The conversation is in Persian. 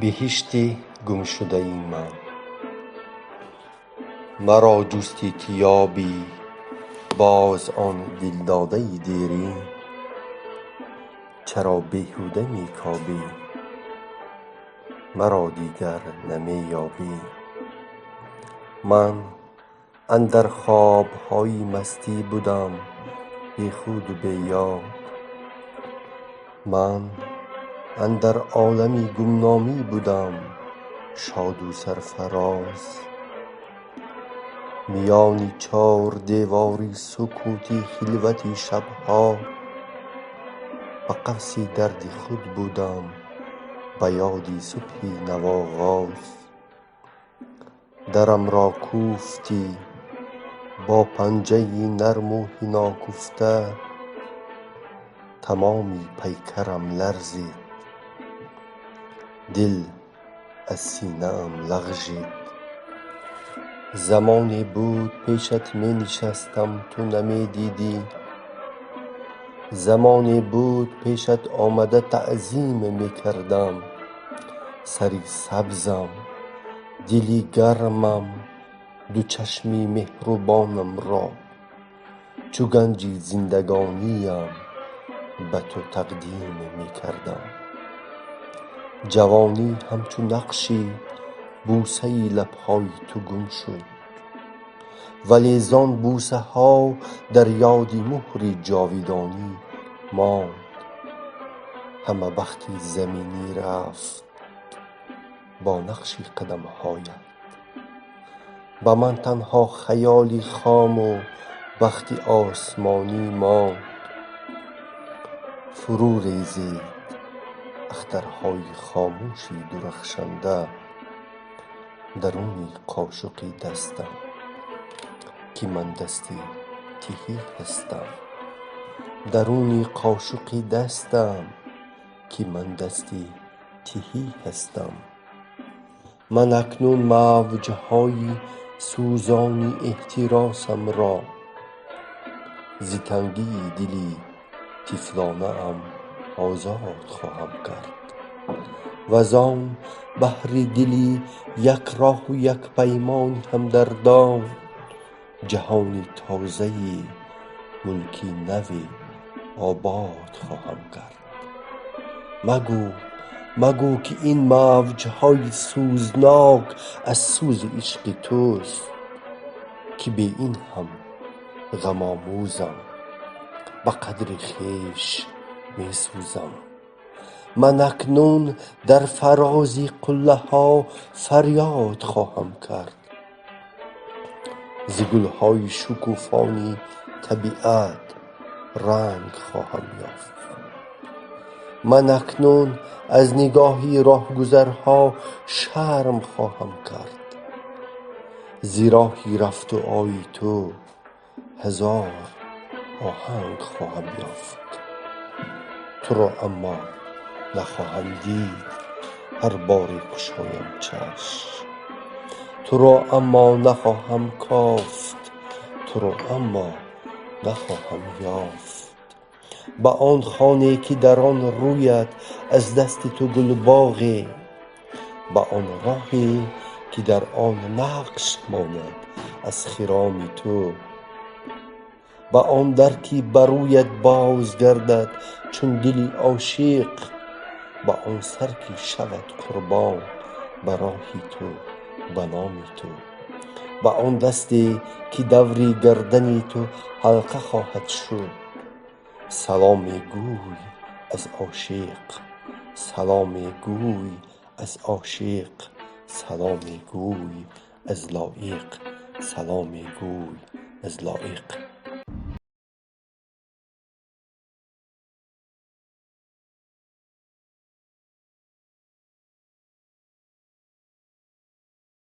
بهشتی گم شده ای من، مرا جستی که یابی باز آن دلداده دیرین. چرا بیهوده می کابی مرا دیگر نمی یابی؟ من اندر خوابهای مستی بودم بی خود و بی یاد، من اندر عالمی گمنامی بودم شاد و سرفراز. میان چار دیواری سکوتی خلوتی شبها، به قفس درد خود بودم به یاد صبح نوآغاز. درم را کوفتی با پنجه نرم و حنا کوفته، تمامی پیکرم لرزید دل از سینه ام لغزید. زمانی بود پیشت می نشستم تو نمی دیدی، زمانی بود پیشت آمده تعظیم می کردم. سری سبزم دلی گرمم دو چشمی مهربانم را، چو گنج زندگانیم به تو تقدیم می کردم. جوانی همچو نقشی بوسه لبهای تو گم شد، ولی زان بوسه ها در یاد مهر جاودانی ماند. همه بخت زمینی رفت با نقش قدم هایت، به من تنها خیالی خام و بخت آسمانی ماند. فرو ریزید اخترهای خاموشی درخشنده درون قاشقی دستم که من دستی تهی هستم. درون قاشقی دستم که من دستی تهی هستم. من اکنون موجهای سوزان احتراسم را ز تنگی دلی طفلانه ام آزاد خواهم کرد، وزان بحر دلی یک راه و یک پیمان همدردان جهانی تازه ملکی نوی آباد خواهم کرد. مگو که این موجهای سوزناک از سوز عشق توست، که بی این هم غم آموزم به قدر خویش می سوزم. من اکنون در فراز قله ها فریاد خواهم کرد، ز گلهای شکوفانی طبیعت رنگ خواهم یافت. من اکنون از نگاهی راهگذرها شرم خواهم کرد، ز راهی رفت و آی تو هزار آهنگ خواهم یافت. تو را اما نخواهم دید هر باری گشایم چشم، تو را اما نخواهم کافت، تو را اما نخواهم یافت. به آن خانه که در آن رویت از دست تو گلباغی، به آن راهی که در آن نقش ماند از خرام تو، به آن در که بر رویت باز گردد چون دلی عاشق، به آن سر که شود قربان به راهی تو به نام تو، به آن دستی که دور گردن تو حلقه خواهد شد. سلام گوی از عاشق، سلام گوی از عاشق، سلام گوی از لایق، سلام گوی از لایق.